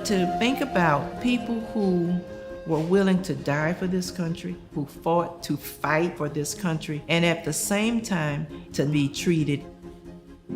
To think about people who were willing to die for this country, who fought to fight for this country, and at the same time to be treated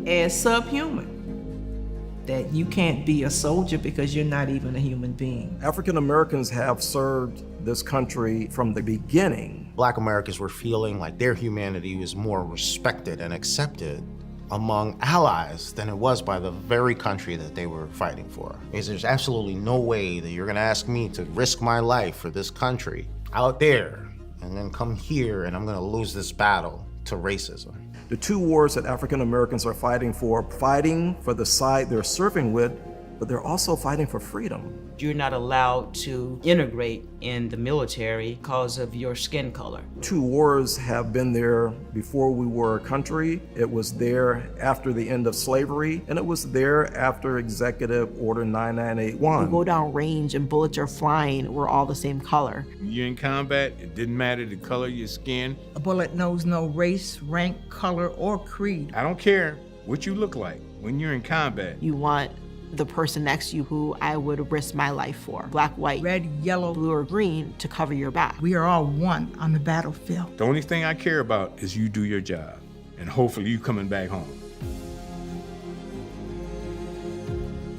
as subhuman. That you can't be a soldier because you're not even a human being. African Americans have served this country from the beginning. Black Americans were feeling like their humanity was more respected and accepted among allies than it was by the very country that they were fighting for. Because there's absolutely no way that you're gonna ask me to risk my life for this country out there and then come here and I'm gonna lose this battle to racism. The two wars that African Americans are fighting for the side they're serving with, but they're also fighting for freedom. You're not allowed to integrate in the military because of your skin color. Two wars have been there before we were a country. It was there after the end of slavery, and it was there after Executive Order 9981. You go down range and bullets are flying, we're all the same color. When you're in combat, it didn't matter the color of your skin. A bullet knows no race, rank, color, or creed. I don't care what you look like when you're in combat. You want the person next to you who I would risk my life for. Black, white, Red, yellow, blue, or green to cover your back. we are all one on the battlefield. The only thing I care about is you do your job, and hopefully you coming back home.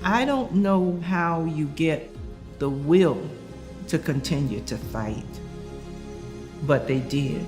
I don't know how you get the will to continue to fight, but they did.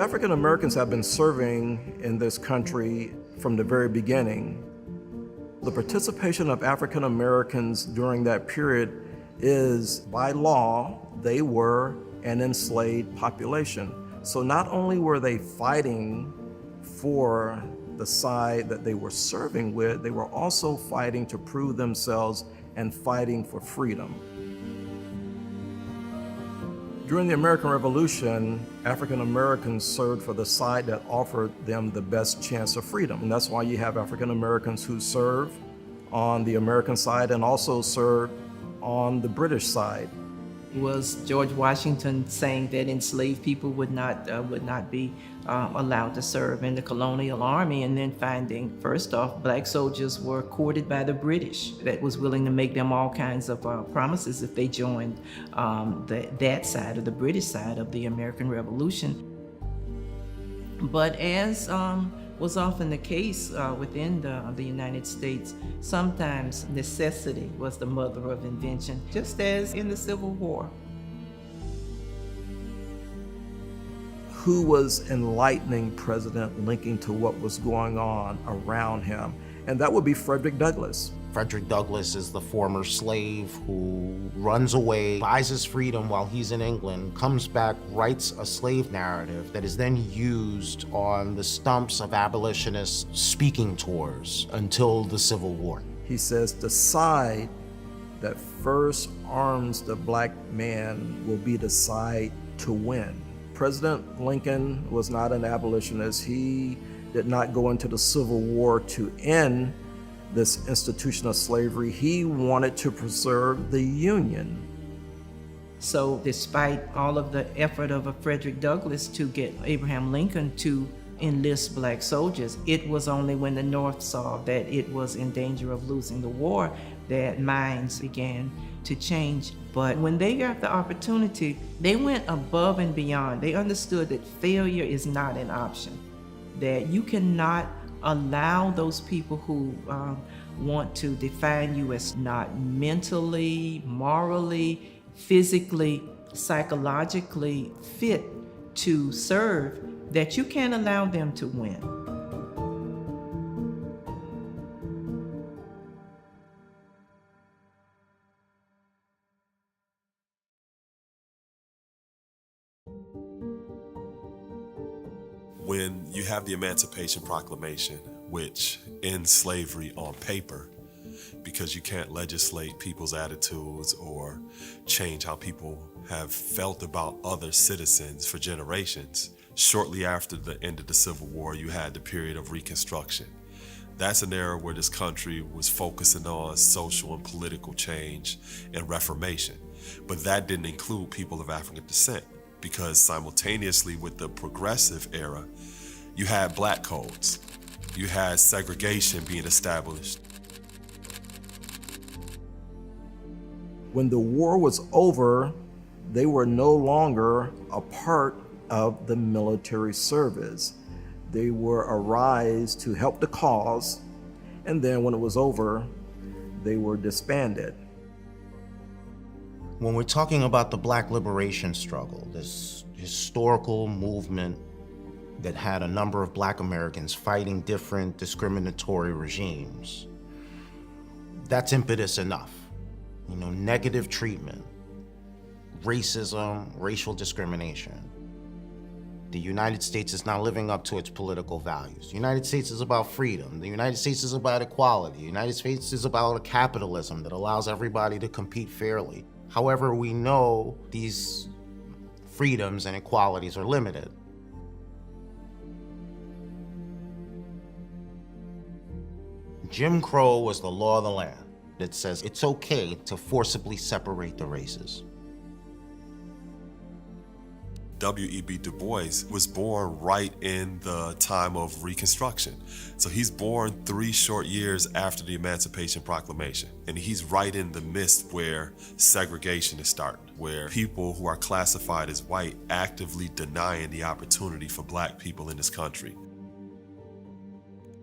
African Americans have been serving in this country from the very beginning. The participation of African Americans during that period is, by law, they were an enslaved population. So not only were they fighting for the side that they were serving with, they were also fighting to prove themselves and fighting for freedom. During the American Revolution, African Americans served for the side that offered them the best chance of freedom. And that's why you have African Americans who serve on the American side and also serve on the British side. It was George Washington saying that enslaved people would not be allowed to serve in the colonial army, and then finding, first off, black soldiers were courted by the British that was willing to make them all kinds of promises if they joined that side, or the British side of the American Revolution. But as was often the case within the United States, sometimes necessity was the mother of invention, just as in the Civil War. Who was enlightening President Lincoln to what was going on around him? And that would be Frederick Douglass. Frederick Douglass is the former slave who runs away, buys his freedom while he's in England, comes back, writes a slave narrative that is then used on the stumps of abolitionist speaking tours until the Civil War. He says the side that first arms the black man will be the side to win. President Lincoln was not an abolitionist. He did not go into the Civil War to end this institution of slavery. He wanted to preserve the Union. So despite all of the effort of a Frederick Douglass to get Abraham Lincoln to enlist black soldiers, it was only when the North saw that it was in danger of losing the war that minds began to change. But when they got the opportunity, they went above and beyond. They understood that failure is not an option, that you cannot allow those people who want to define you as not mentally, morally, physically, psychologically fit to serve, that you can't allow them to win. When you have the Emancipation Proclamation, which ends slavery on paper, because you can't legislate people's attitudes or change how people have felt about other citizens for generations. Shortly after the end of the Civil War, you had the period of Reconstruction. That's an era where this country was focusing on social and political change and reformation. But that didn't include people of African descent, because simultaneously with the progressive era, you had black codes. You had segregation being established. When the war was over, they were no longer a part of the military service. They were a rise to help the cause, and then when it was over, they were disbanded. When we're talking about the Black liberation struggle, this historical movement that had a number of Black Americans fighting different discriminatory regimes, that's impetus enough. You know, negative treatment, racism, racial discrimination. The United States is not living up to its political values. The United States is about freedom. The United States is about equality. The United States is about a capitalism that allows everybody to compete fairly. However, we know these freedoms and equalities are limited. Jim Crow was the law of the land that says it's okay to forcibly separate the races. W.E.B. Du Bois was born right in the time of Reconstruction. So he's born 3 short years after the Emancipation Proclamation. And he's right in the midst where segregation is starting, where people who are classified as white actively denying the opportunity for black people in this country.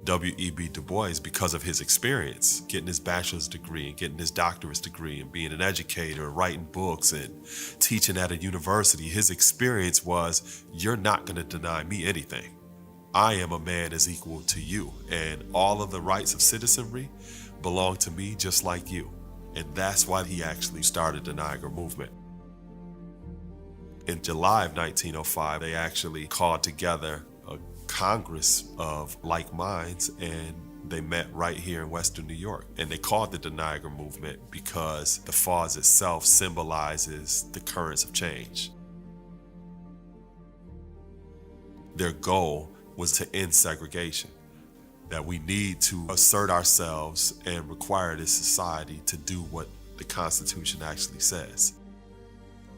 W.E.B. Du Bois, because of his experience, getting his bachelor's degree and getting his doctorate degree and being an educator and writing books and teaching at a university, his experience was, you're not going to deny me anything. I am a man as equal to you, and all of the rights of citizenry belong to me just like you. And that's why he actually started the Niagara movement. In July of 1905, they actually called together a Congress of like minds, and they met right here in Western New York. And they called it the Niagara movement because the falls itself symbolizes the currents of change. Their goal was to end segregation, that we need to assert ourselves and require this society to do what the Constitution actually says.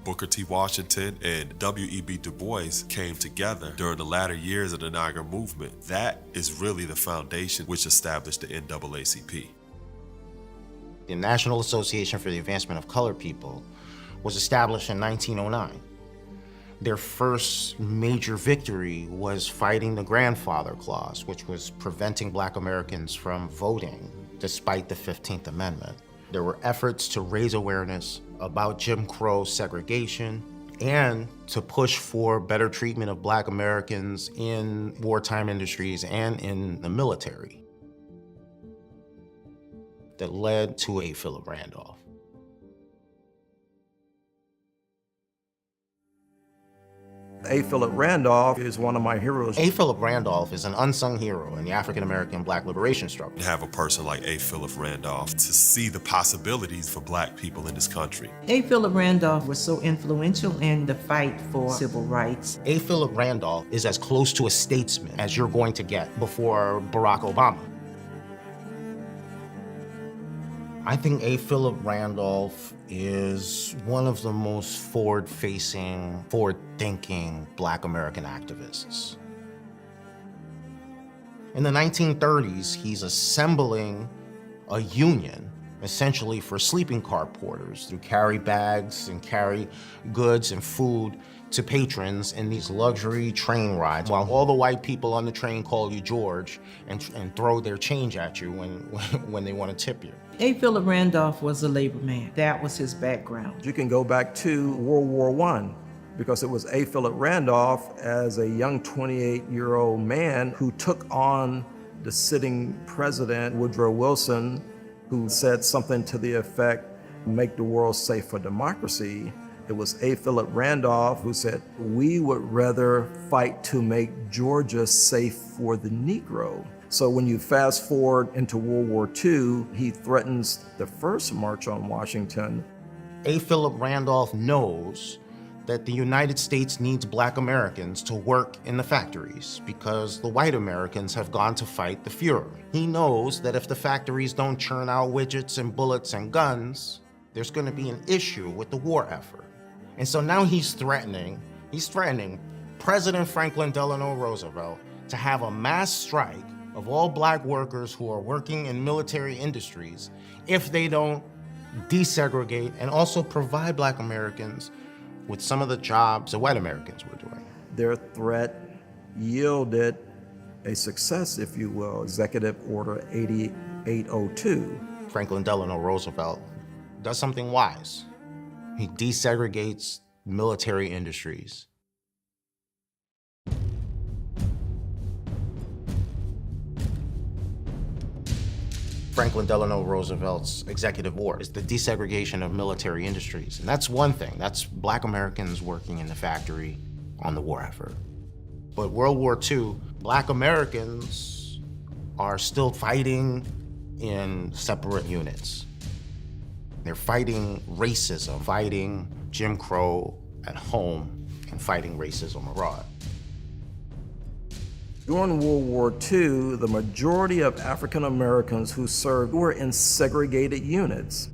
Booker T. Washington and W.E.B. Du Bois came together during the latter years of the Niagara movement. That is really the foundation which established the NAACP. The National Association for the Advancement of Colored People was established in 1909. Their first major victory was fighting the Grandfather Clause, which was preventing Black Americans from voting despite the 15th Amendment. There were efforts to raise awareness about Jim Crow segregation and to push for better treatment of Black Americans in wartime industries and in the military that led to A. Philip Randolph. A. Philip Randolph is one of my heroes. A. Philip Randolph is an unsung hero in the African-American Black liberation struggle. To have a person like A. Philip Randolph to see the possibilities for Black people in this country. A. Philip Randolph was so influential in the fight for civil rights. A. Philip Randolph is as close to a statesman as you're going to get before Barack Obama. I think A. Philip Randolph is one of the most forward-facing, forward-thinking Black American activists. In the 1930s, he's assembling a union, essentially for sleeping car porters, to carry bags and carry goods and food to patrons in these luxury train rides, while all the white people on the train call you George and throw their change at you when they want to tip you. A. Philip Randolph was a labor man. That was his background. You can go back to World War I, because it was A. Philip Randolph as a young 28-year-old man who took on the sitting president, Woodrow Wilson, who said something to the effect, "Make the world safe for democracy." It was A. Philip Randolph who said, "We would rather fight to make Georgia safe for the Negro." So when you fast forward into World War II, he threatens the first March on Washington. A. Philip Randolph knows that the United States needs Black Americans to work in the factories because the white Americans have gone to fight the Fuhrer. He knows that if the factories don't churn out widgets and bullets and guns, there's going to be an issue with the war effort. And so now he's threatening President Franklin Delano Roosevelt to have a mass strike of all Black workers who are working in military industries if they don't desegregate and also provide Black Americans with some of the jobs that white Americans were doing. Their threat yielded a success, if you will, Executive Order 8802. Franklin Delano Roosevelt does something wise. He desegregates military industries. Franklin Delano Roosevelt's executive order is the desegregation of military industries. And that's one thing. That's Black Americans working in the factory on the war effort. But World War II, Black Americans are still fighting in separate units. They're fighting racism, fighting Jim Crow at home, and fighting racism abroad. During World War II, the majority of African Americans who served were in segregated units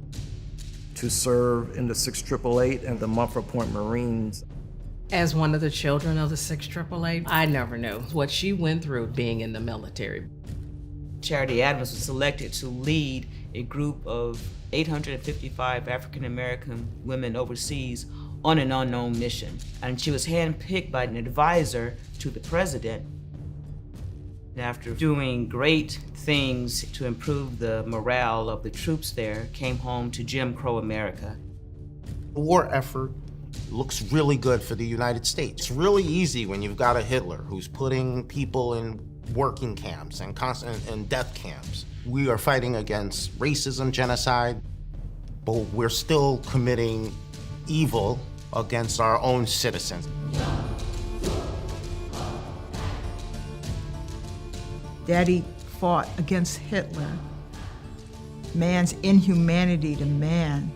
to serve in the 688 and the Mumford Point Marines. As one of the children of the 688, I never knew what she went through being in the military. Charity Adams was selected to lead a group of 855 African American women overseas on an unknown mission. And she was handpicked by an advisor to the president. After doing great things to improve the morale of the troops there, came home to Jim Crow America. The war effort looks really good for the United States. It's really easy when you've got a Hitler who's putting people in working camps and death camps. We are fighting against racism, genocide, but we're still committing evil against our own citizens. Daddy fought against Hitler, man's inhumanity to man.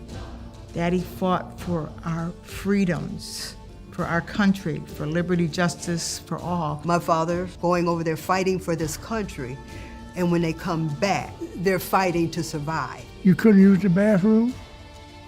Daddy fought for our freedoms, for our country, for liberty, justice, for all. My father going over there fighting for this country, and when they come back, they're fighting to survive. You couldn't use the bathroom?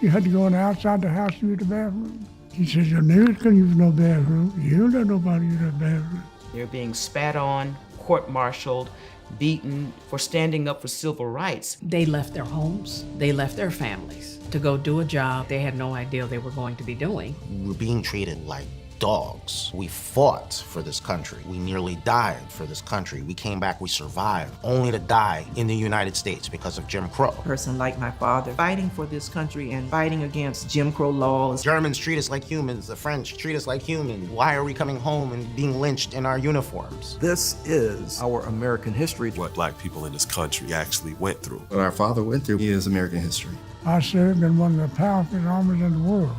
You had to go on the outside the house to use the bathroom? He says, your niggas couldn't use no bathroom. You don't let nobody use that bathroom. They're being spat on, court-martialed, beaten for standing up for civil rights. They left their homes, they left their families to go do a job they had no idea they were going to be doing. We're being treated like dogs. We fought for this country. We nearly died for this country. We came back, we survived, only to die in the United States because of Jim Crow. A person like my father fighting for this country and fighting against Jim Crow laws. Germans treat us like humans. The French treat us like humans. Why are we coming home and being lynched in our uniforms? This is our American history. What Black people in this country actually went through. What our father went through is American history. I served in one of the powerful armies in the world.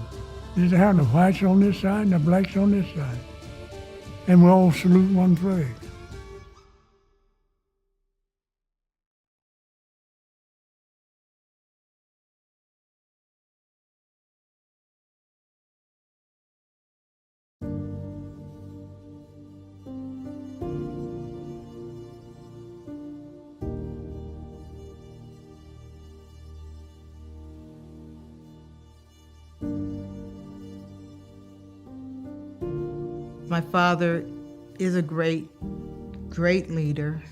They have the whites on this side and the blacks on this side. And we all salute one flag. My father is a great, great leader.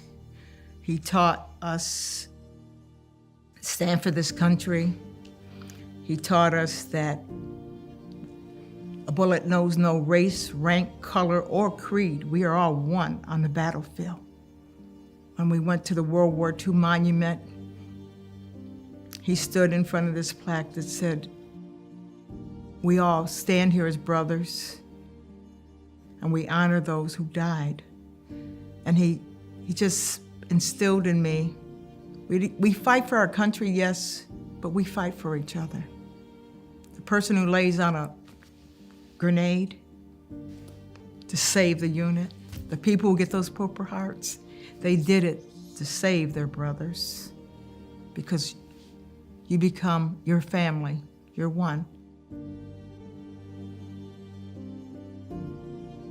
He taught us stand for this country. He taught us that a bullet knows no race, rank, color, or creed. We are all one on the battlefield. When we went to the World War II monument, he stood in front of this plaque that said, "We all stand here as brothers, and we honor those who died." And he just instilled in me, we fight for our country, yes, but we fight for each other. The person who lays on a grenade to save the unit, the people who get those Purple Hearts, they did it to save their brothers, because you become your family, you're one.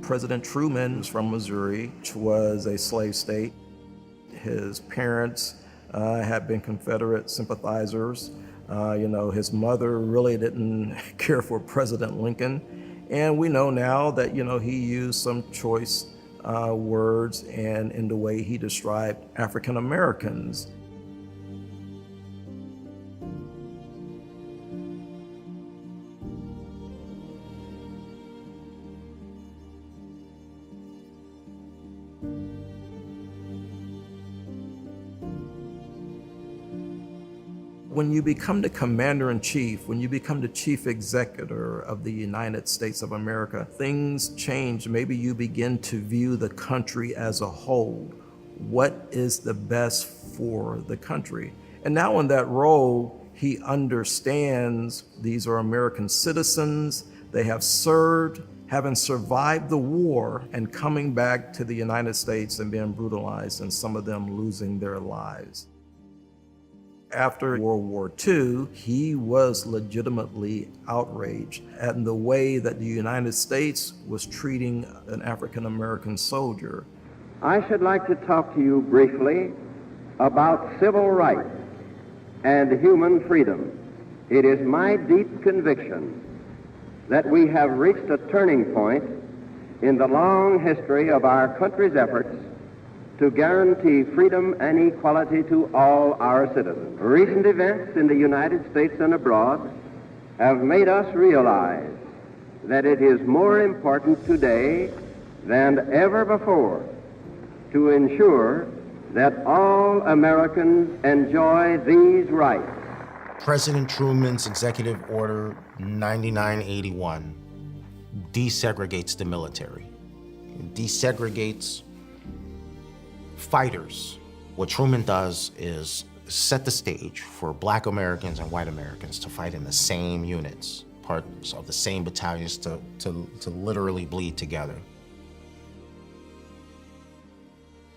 President Truman was from Missouri, which was a slave state. His parents had been Confederate sympathizers. His mother really didn't care for President Lincoln. And we know now that, he used some choice words and in the way he described African Americans. When you become the commander-in-chief, when you become the chief executor of the United States of America, things change. Maybe you begin to view the country as a whole. What is the best for the country? And now in that role, he understands these are American citizens. They have served, having survived the war, and coming back to the United States and being brutalized, and some of them losing their lives. After World War II, he was legitimately outraged at the way that the United States was treating an African American soldier. I should like to talk to you briefly about civil rights and human freedom. It is my deep conviction that we have reached a turning point in the long history of our country's efforts to guarantee freedom and equality to all our citizens. Recent events in the United States and abroad have made us realize that it is more important today than ever before to ensure that all Americans enjoy these rights. President Truman's Executive Order 9981 desegregates the military. It desegregates fighters. What Truman does is set the stage for Black Americans and white Americans to fight in the same units, parts of the same battalions to literally bleed together.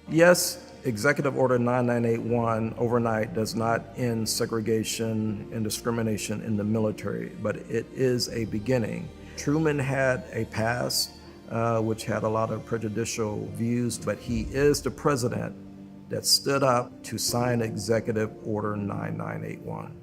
Yes, Executive Order 9981 overnight does not end segregation and discrimination in the military, but it is a beginning. Truman had a past which had a lot of prejudicial views, but he is the president that stood up to sign Executive Order 9981.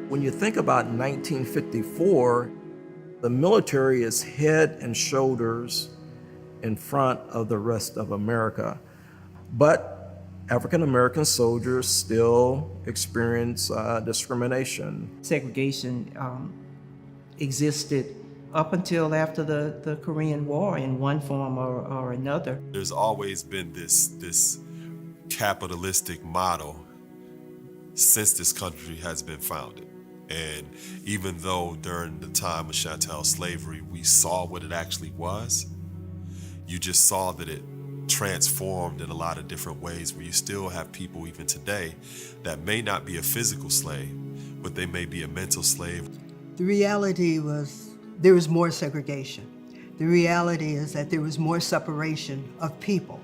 When you think about 1954, the military is head and shoulders in front of the rest of America. But African American soldiers still experience discrimination. Segregation existed up until after the Korean War in one form or another. There's always been this capitalistic model since this country has been founded. And even though during the time of chattel slavery, we saw what it actually was, you just saw that it transformed in a lot of different ways, where you still have people even today that may not be a physical slave, but they may be a mental slave. The reality was there was more segregation. The reality is that there was more separation of people.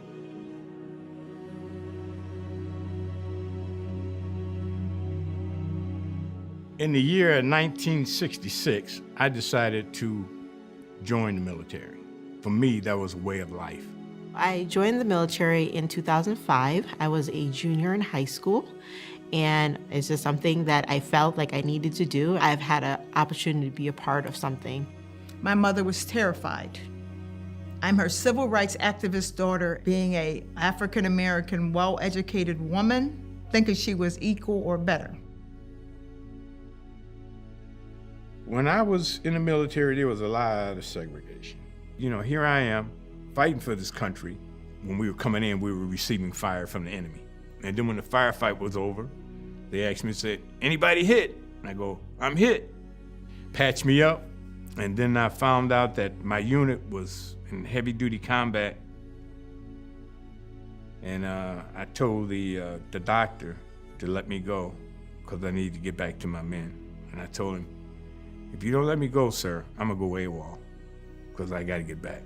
In the year 1966, I decided to join the military. For me, that was a way of life. I joined the military in 2005. I was a junior in high school, and it's just something that I felt like I needed to do. I've had an opportunity to be a part of something. My mother was terrified. I'm her civil rights activist daughter, being a African-American, well-educated woman, thinking she was equal or better. When I was in the military, there was a lot of segregation. You know, here I am fighting for this country. When we were coming in, we were receiving fire from the enemy. And then when the firefight was over, they asked me, said, anybody hit? And I go, I'm hit. Patch me up. And then I found out that my unit was in heavy duty combat. And I told the doctor to let me go because I needed to get back to my men. And I told him, if you don't let me go, sir, I'm gonna go AWOL because I gotta get back.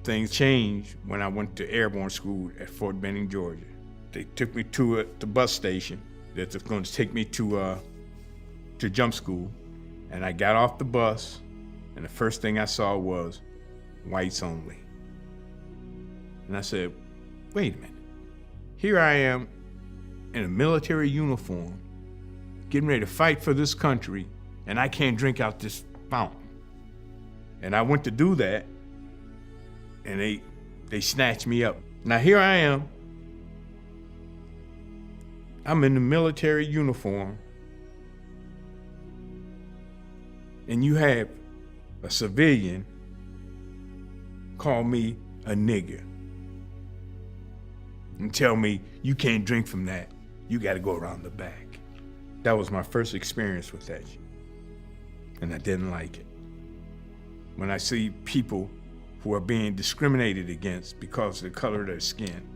Things changed when I went to airborne school at Fort Benning, Georgia. They took me to the bus station that's going to take me to jump school. And I got off the bus, and the first thing I saw was whites only. And I said, wait a minute. Here I am in a military uniform, getting ready to fight for this country, and I can't drink out this fountain. And I went to do that, and they snatched me up. Now here I am. I'm in the military uniform, and you have a civilian call me a nigger and tell me you can't drink from that. You got to go around the back. That was my first experience with that, and I didn't like it. When I see people who are being discriminated against because of the color of their skin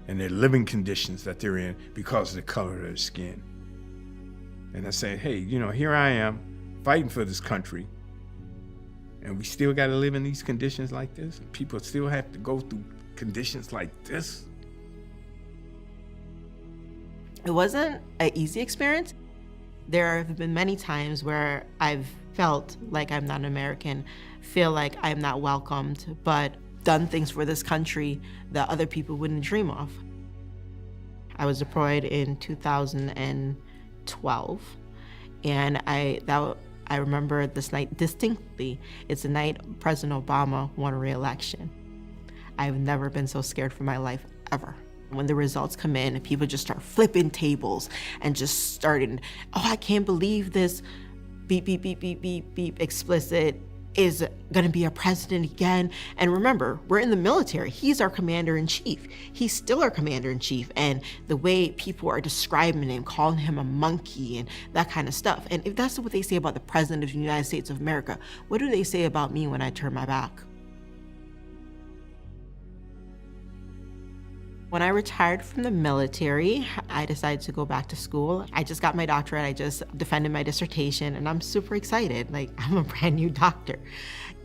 and their living conditions that they're in because of the color of their skin. And I say, hey, you know, here I am fighting for this country, and we still got to live in these conditions like this? And people still have to go through conditions like this? It wasn't an easy experience. There have been many times where I've felt like I'm not an American, feel like I'm not welcomed, but done things for this country that other people wouldn't dream of. I was deployed in 2012, and I remember this night distinctly. It's the night President Obama won re-election. I've never been so scared for my life, ever. When the results come in, people just start flipping tables and just starting, oh, I can't believe this, beep, beep, beep, beep, beep, beep, explicit, is gonna be a president again. And remember, we're in the military. He's our commander-in-chief. He's still our commander-in-chief. And the way people are describing him, calling him a monkey and that kind of stuff. And if that's what they say about the president of the United States of America, what do they say about me when I turn my back? When I retired from the military, I decided to go back to school. I just got my doctorate. I just defended my dissertation, and I'm super excited. Like, I'm a brand new doctor.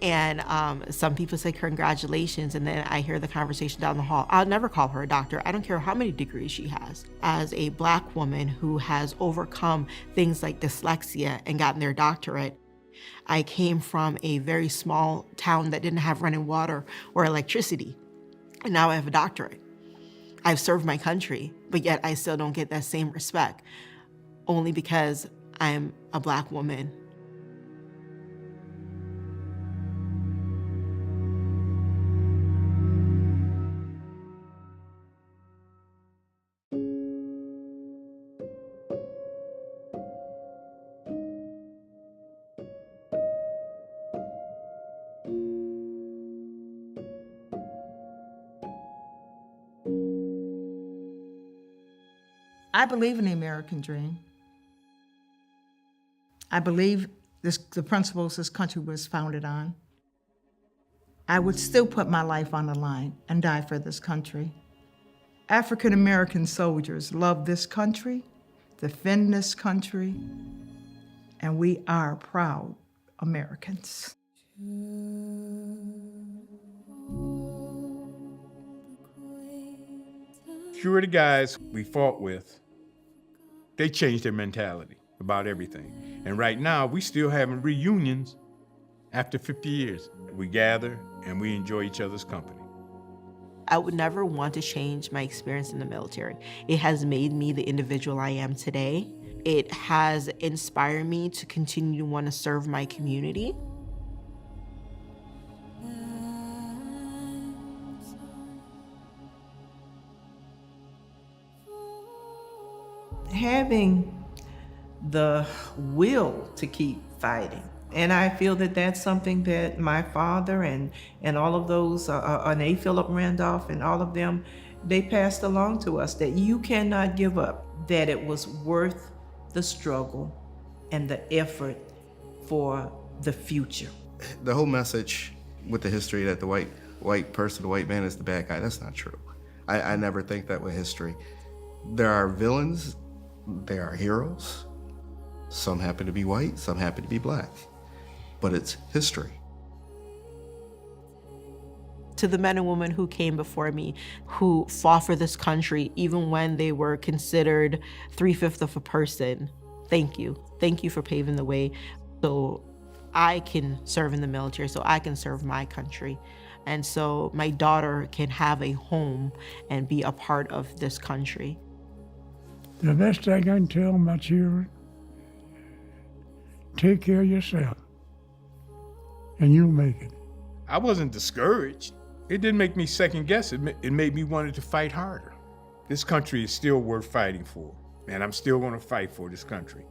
And some people say congratulations, and then I hear the conversation down the hall. I'll never call her a doctor. I don't care how many degrees she has. As a Black woman who has overcome things like dyslexia and gotten their doctorate, I came from a very small town that didn't have running water or electricity, and now I have a doctorate. I've served my country, but yet I still don't get that same respect, only because I'm a Black woman. I believe in the American dream. I believe the principles this country was founded on. I would still put my life on the line and die for this country. African American soldiers love this country, defend this country, and we are proud Americans. Few of the guys we fought with they changed their mentality about everything. And right now, we still having reunions after 50 years. We gather and we enjoy each other's company. I would never want to change my experience in the military. It has made me the individual I am today. It has inspired me to continue to want to serve my community. Having the will to keep fighting. And I feel that that's something that my father and all of those, and A. Philip Randolph and all of them, they passed along to us, that you cannot give up, that it was worth the struggle and the effort for the future. The whole message with the history that the white person, the white man is the bad guy, that's not true. I never think that with history. There are villains, there are heroes. Some happen to be white, some happen to be black. But it's history. To the men and women who came before me, who fought for this country, even when they were considered 3/5 of a person, thank you. Thank you for paving the way so I can serve in the military, so I can serve my country. And so my daughter can have a home and be a part of this country. The best thing I can tell my children, take care of yourself, and you'll make it. I wasn't discouraged. It didn't make me second guess. It made me want to fight harder. This country is still worth fighting for, and I'm still going to fight for this country.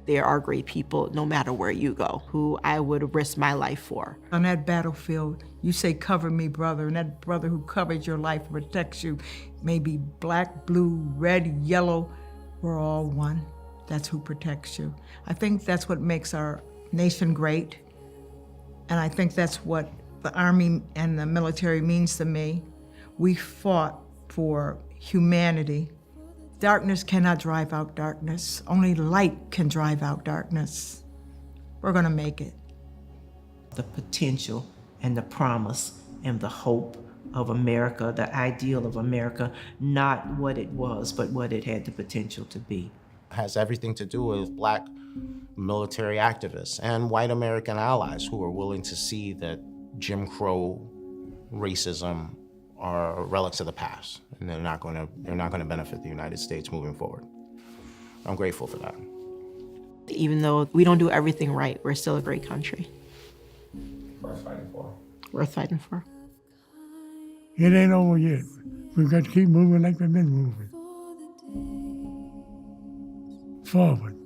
There are great people, no matter where you go, who I would risk my life for. On that battlefield, you say, cover me, brother, and that brother who covers your life protects you. Maybe black, blue, red, yellow, we're all one. That's who protects you. I think that's what makes our nation great. And I think that's what the Army and the military means to me. We fought for humanity. Darkness cannot drive out darkness. Only light can drive out darkness. We're gonna make it. The potential and the promise and the hope of America, the ideal of America, not what it was, but what it had the potential to be. Has everything to do with black military activists and white American allies who are willing to see that Jim Crow racism are relics of the past, and they're not going to benefit the United States moving forward. I'm grateful for that. Even though we don't do everything right, we're still a great country. Worth fighting for. Worth fighting for. It ain't over yet. We've got to keep moving like we've been moving. Forward.